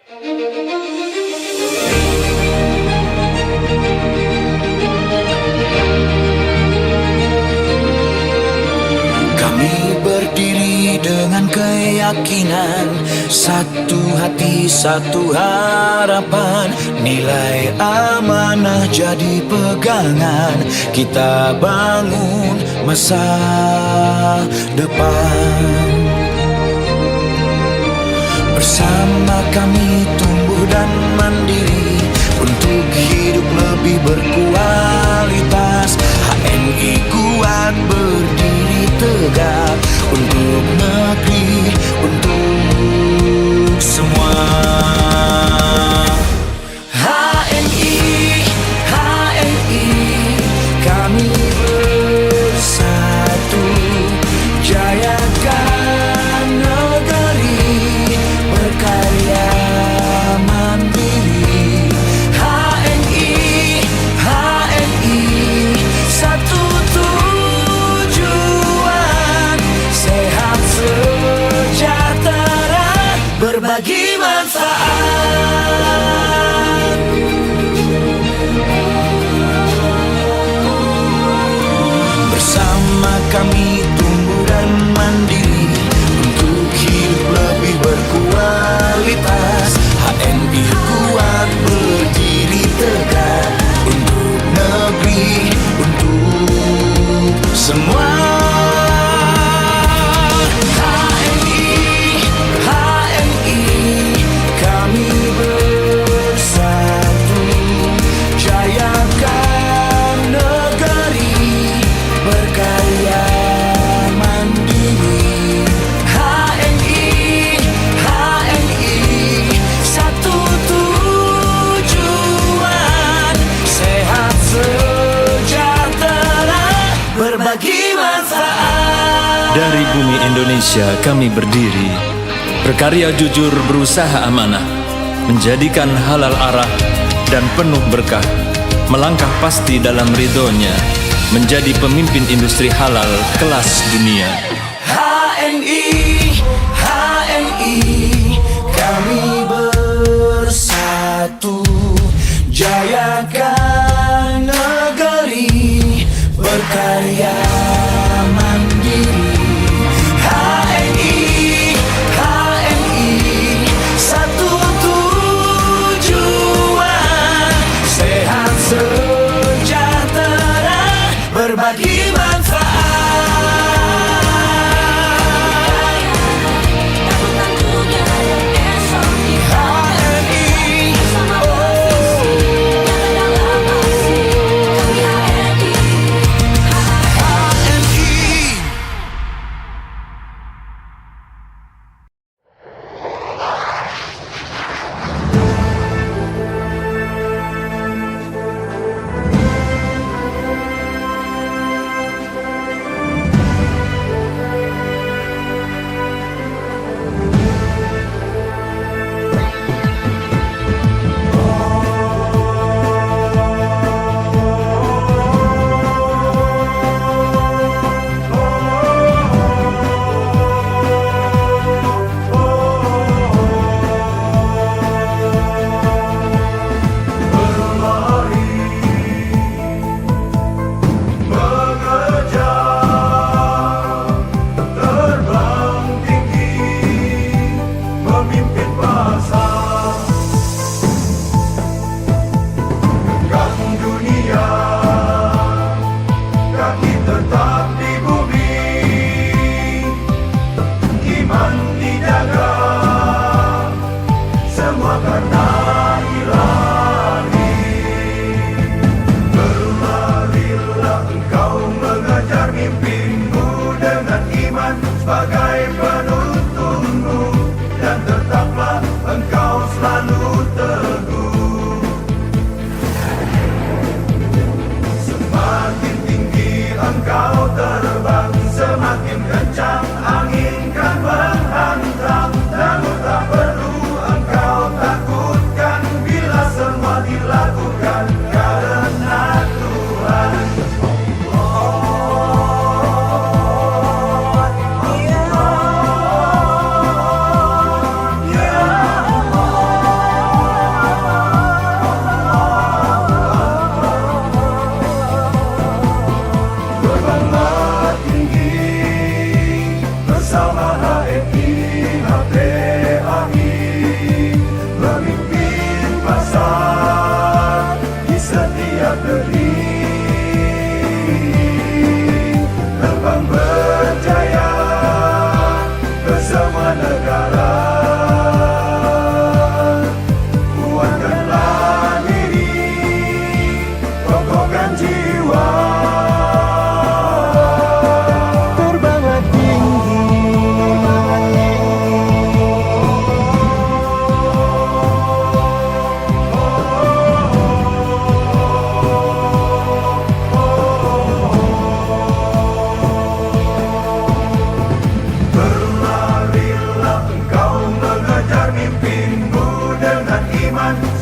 Kami berdiri dengan keyakinan, satu hati, satu harapan. Nilai amanah jadi pegangan, kita bangun masa depan. Bersama kami tumbuh dan mandiri untuk hidup lebih berkualitas. HNI kuat berdiri tegak untuk negeri, untuk semua. HNI, HNI, kami bersatu, jayakan negeri, berkarya mandiri. HNI, HNI, satu tujuan, sehat sejahtera, berbagi manfaat. Bersama kami tumbuh dan mandiri untuk hidup lebih berkualitas. HNI kuat berdiri tegak untuk negeri, untuk semua. HNI, HNI, kami bersatu, jayakan negeri, berkarya mandiri. HNI, HNI, satu tujuan, sehat sejahtera, berbagi manfaat. Dari bumi Indonesia kami berdiri, berkarya jujur, berusaha amanah, menjadikan halal arah dan penuh berkah, melangkah pasti dalam ridhonya, menjadi pemimpin industri halal kelas dunia. HNI, HNI, kami bersatu, jayakan negeri, berkarya mandiri. HNI, HNI, satu tujuan, sehat sejahtera, berbagi manfaat.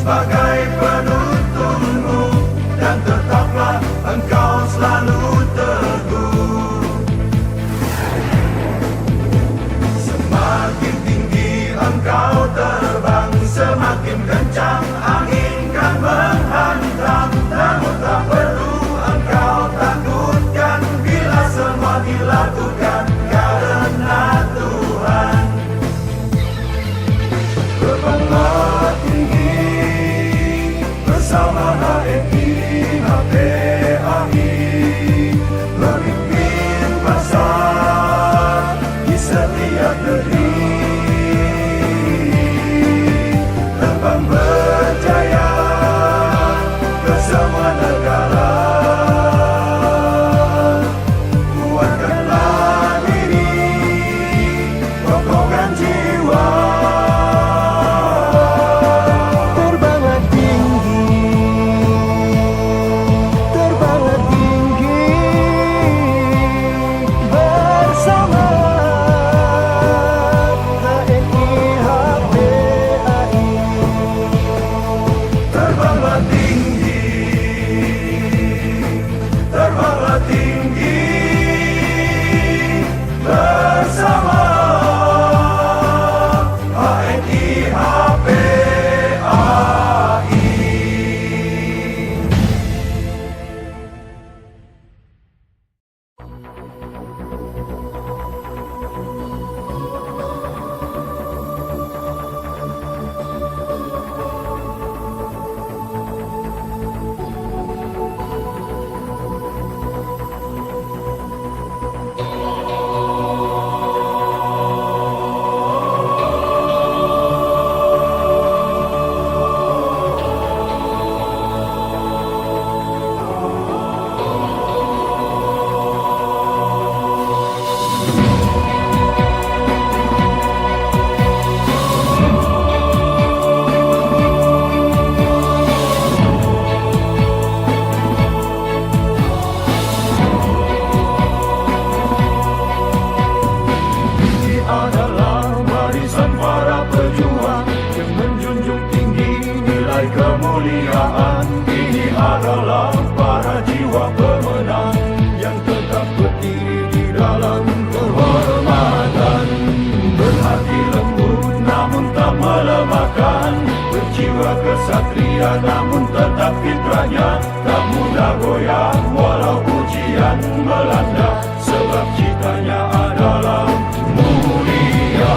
sebagai penuntunmu, dan tetaplah engkau selalu teguh. Semakin tinggi engkau terbang, semakin kencang angin kan menghantam. Namun tak perlu engkau takutkan bila semua dilakukan karena Tuhan. Terbanglah tinggi bersama HMI HPAI, memimpin pasar di setiap negeri. Terbang berjaya ke semua negara. Kuatkanlah diri, kokohkan jiwa. Terbanglah tinggi, terbanglah tinggi bersama HMI HPAI. Terbanglah tinggi, terbanglah tinggi bersama HMI HPAI. Ini adalah barisan para pejuang yang menjunjung tinggi nilai kemuliaan. Ini adalah para jiwa pemenang yang tetap berdiri di dalam kehormatan. Berhati lembut namun tak melemahkan, berjiwa kesatria namun tetap fitrahnya. Tak mudah goyah walau ujian melanda, sebab citanya adalah mulia.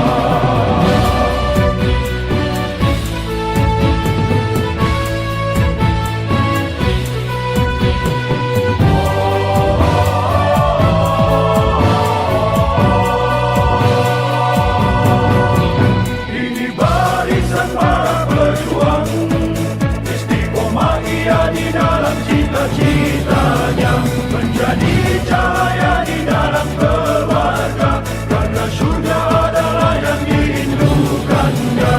Ini barisan para pejuang, istiqomah ia di dalam cita-citanya, menjadi cahaya di dalam keluarga, karena surga adalah yang dirindukannya.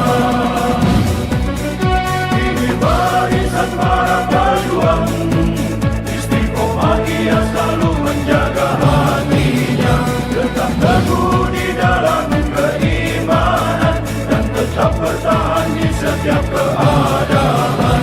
Ini barisan para pejuang, istiqomah ia selalu menjaga hatinya, tetap teguh di dalam keimanan, dan tetap bertahan di setiap keadaan.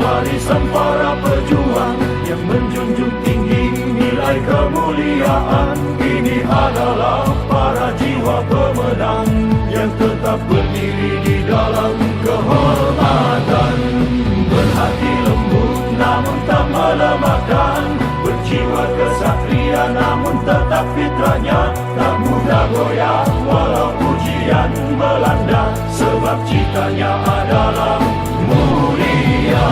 Barisan para pejuang yang menjunjung tinggi nilai kemuliaan. Ini adalah para jiwa pemenang yang tetap berdiri di dalam kehormatan. Berhati lembut namun tak melemahkan, berjiwa kesatria namun tetap fitrahnya. Tak mudah goyah walau ujian melanda, sebab citanya adalah mulia.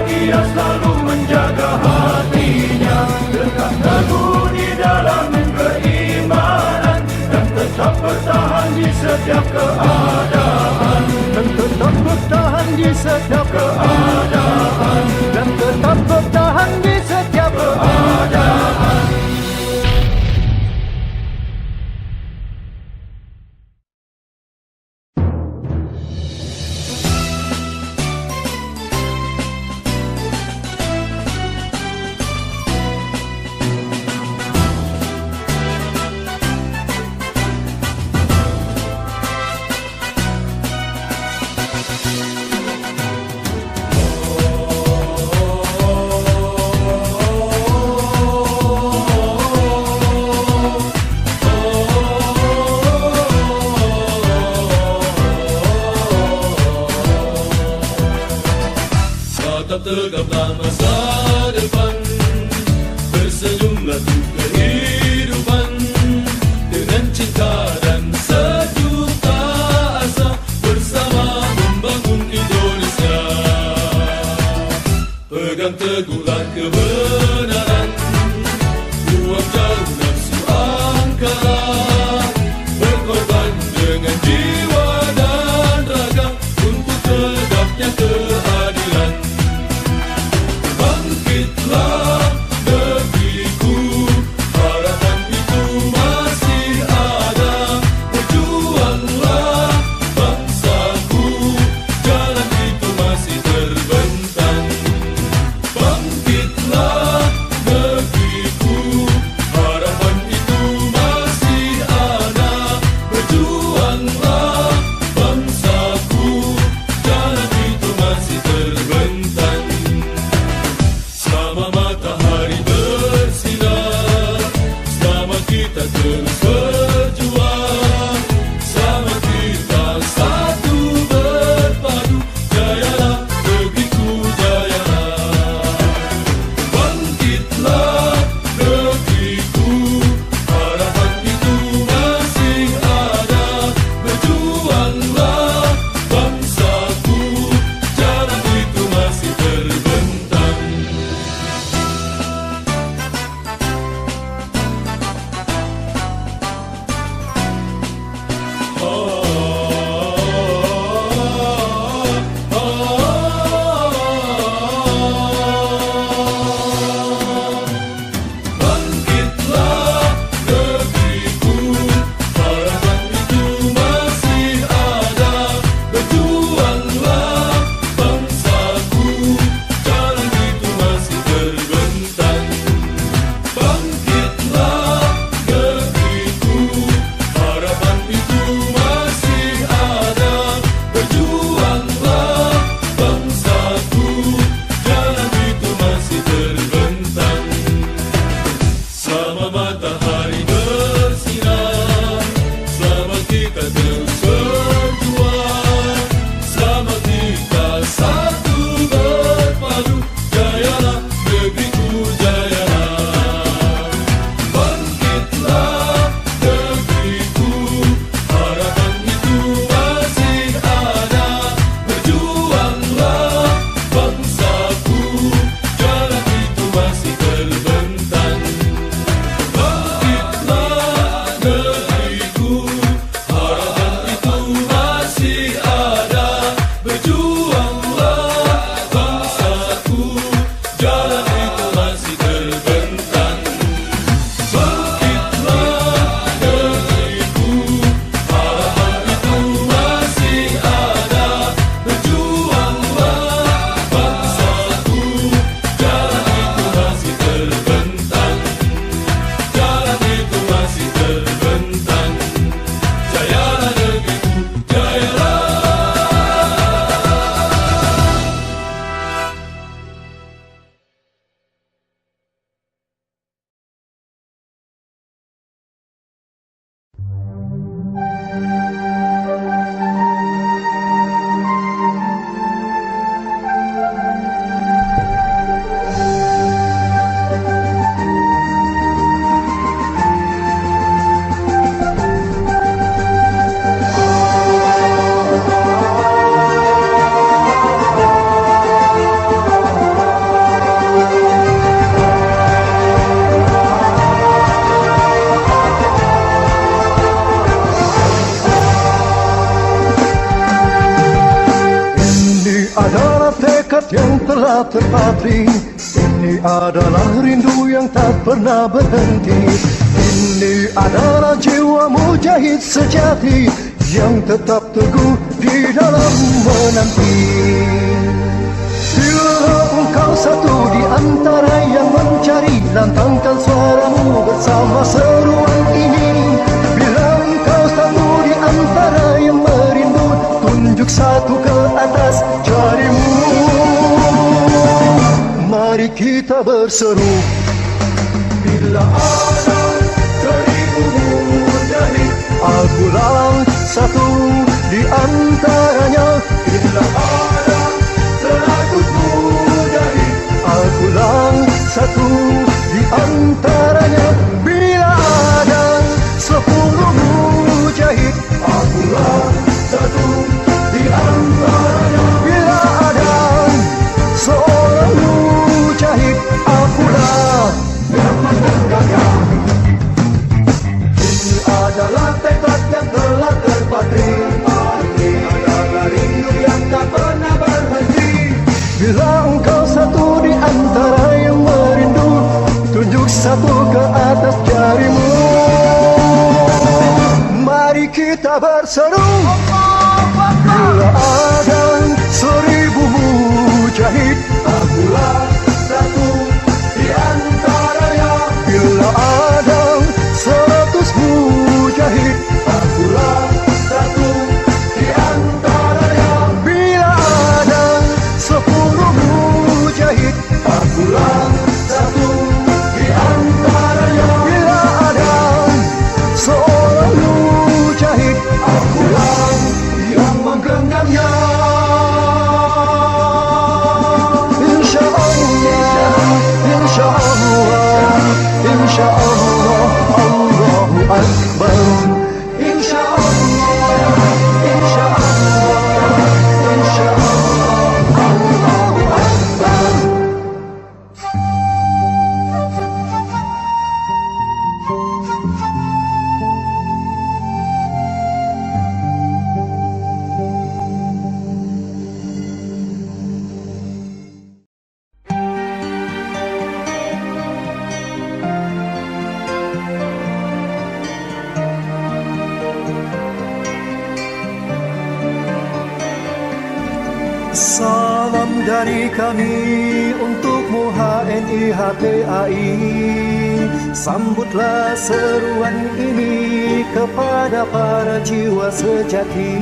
ia selalu menjaga hatinya, tetap teguh di dalam keimanan, dan tetap bertahan di setiap keadaan, dan tetap bertahan di setiap keadaan, dan tetap bertahan di setiap keadaan. Tetap tegaplah masa depan, tersenyumlah untuk kehidupan, dengan cinta dan sejuta asa, bersama membangun Indonesia. Pegang teguhlah kebenaran, buang jauh nafsu angkara, berkorban dengan jiwa dan raga untuk tegaknya keadilan. Bangkitlah negeriku, harapan itu masih ada. Berjuanglah bangsaku, jalan itu masih terbentang. Bangkitlah gelap terpatri. Ini adalah rindu yang tak pernah berhenti. Ini adalah jiwa mujahid sejati yang tetap teguh di dalam menanti. Bila engkau satu di antara yang mencari, lantangkan suaramu bersama seruan ini. Bila engkau satu di antara yang merindu, tunjuk satu ke atas jarimu. Mari kita berseru. Bila ada 1000 mujahid, akulah satu di antaranya. Bila ada 100 mujahid, akulah satu di antaranya. Bila ada 10 mujahid, akulah satu di antaranya. Bila ada seorang mujahid, akulah yang menegaknya. Ini adalah tekad yang telah terpatri. Ini adalah rindu yang tak pernah berhenti. Bila engkau satu di antara yang merindu, tunjuk satu ke atas jarimu. Mari kita berseru. Bila ada 1000 mujahid, akulah satu di antaranya. Bila ada 100 mujahid, akulah satu di antaranya. Bila ada 10 mujahid, akulah satu di antaranya. Bila ada seorang mujahid, akulah yang menggenggamnya. InsyaAllah, Allahu Akbar. InsyaAllah, InsyaAllah, InsyaAllah, Allahu Akbar. Salam dari kami untukmu HNI HPAI. Sambutlah seruan ini kepada para jiwa sejati.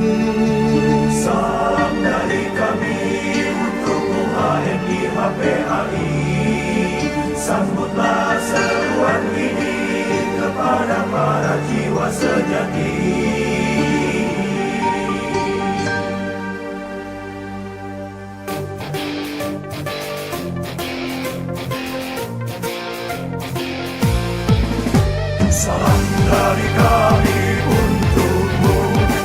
Salam dari kami untukmu HNI HPAI. Sambutlah seruan ini kepada para jiwa sejati. Salam dari kami untukmu,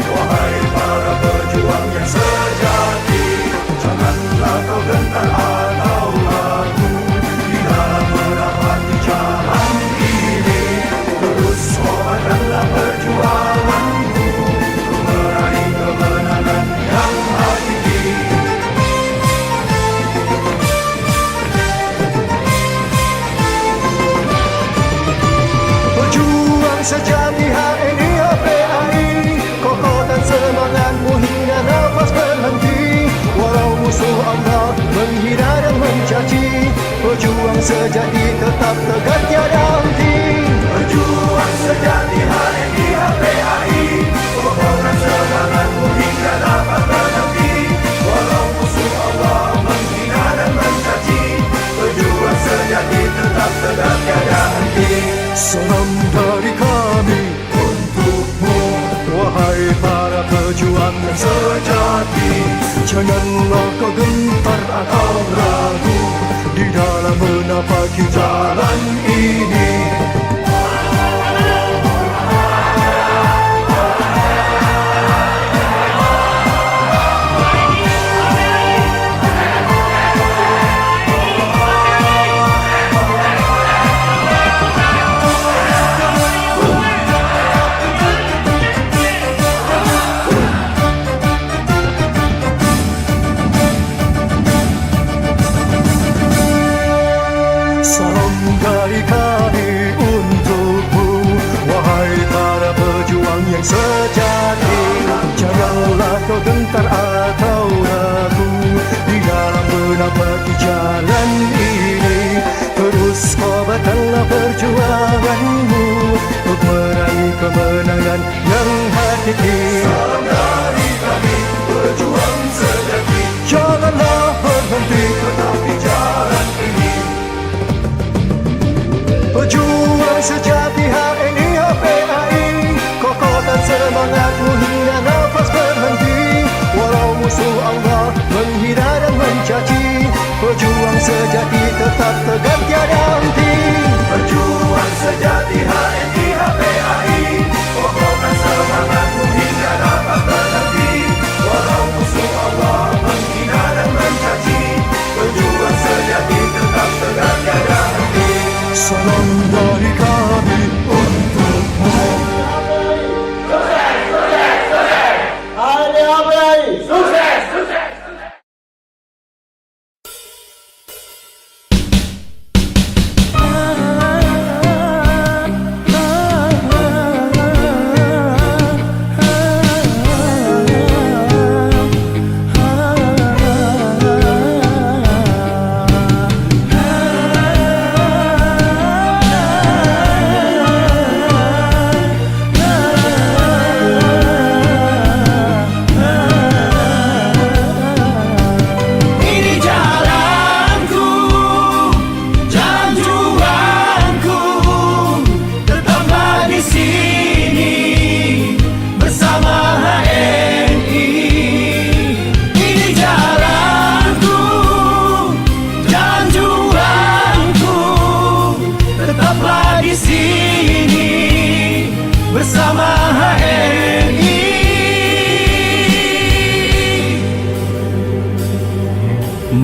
wahai para pejuang yang sejati. Janganlah kau gentar atau ragu di dalam menapaki jalan ini. Terus kobarkanlah perjuanganmu untuk meraih kemenangan yang hakiki. Pejuang sejati HNI HPAI, kokoh dan semangatmu hingga nafas berhenti. Walau musuh Allah menghina dan mencaci, pejuang sejati tetap tegar tiada henti. Pejuang sejati HNI HPAI, kokoh dan semangatmu hingga nafas berhenti. Walau musuh Allah menghina dan mencaci, pejuang sejati tetap tegar tiada henti. Salam dari kami untukmu, wahai para pejuang yang sejati. Janganlah kau gentar atau ragu di dalam menapaki jalan ini. Salam dari kami untukmu, wahai para pejuang yang sejati. Janganlah kau gentar atau ragu di dalam menapaki jalan ini. Terus kobarkanlah perjuanganmu untuk meraih kemenangan yang hakiki. Salam dari kami pejuang sejati. Janganlah berhenti menapi jalan ini. Pejuang sejati HNI HPAI, kokoh dan semangatmu hingga nafas berhenti. Walau musuh Allah menghina dan mencaci, pejuang sejati tetap tegar tiada henti. Pejuang sejati HNI HPAI, kokoh dan semangatmu hingga nafas berhenti. Walau musuh Allah menghina dan mencaci, pejuang sejati tetap tegar tiada henti. Salam dari kami untukmu.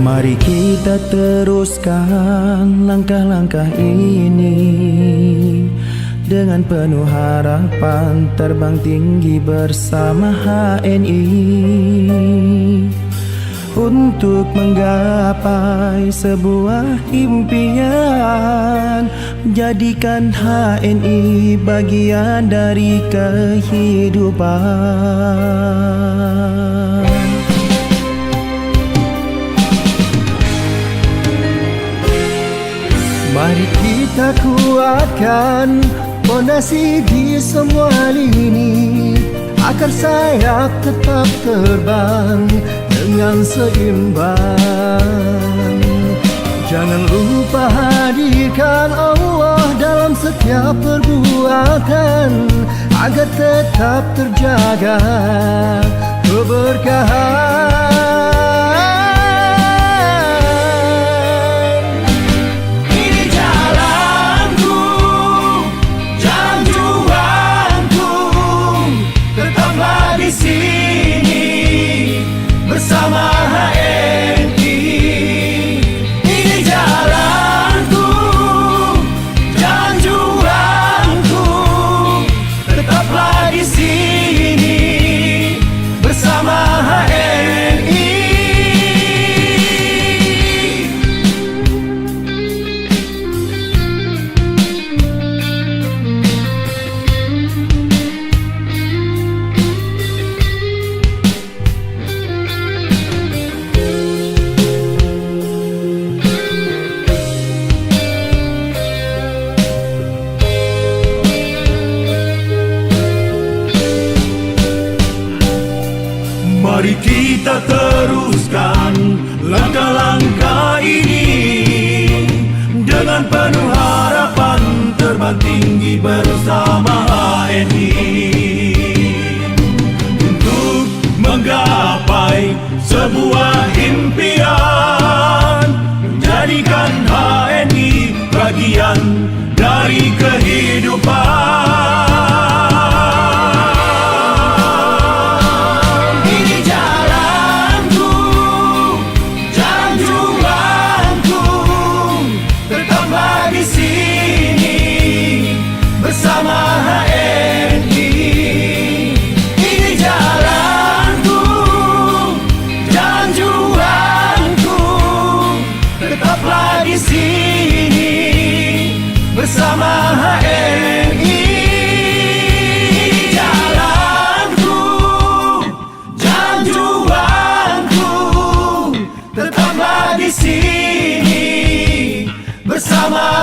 Mari kita teruskan langkah-langkah ini dengan penuh harapan, terbang tinggi bersama HNI untuk menggapai sebuah impian. Jadikan HNI bagian dari kehidupan. Mari kita kuatkan fondasi di semua lini, agar sayap tetap terbang dengan seimbang. Jangan lupa hadirkan Allah dalam setiap perbuatan, agar tetap terjaga keberkahan. Bersama HNI, ini jalanku, jalan juangku. Tetaplah di sini bersama HNI. Mari kita teruskan langkah-langkah ini dengan penuh harapan, terbang tinggi bersama HNI untuk menggapai sebuah impian. Jadikan HNI bagian dari kehidupan. Bersama HNI, ini jalanku, jalan juangku. Tetaplah di sini bersama HNI. Jalanku, jalan juangku, tetaplah di sini bersama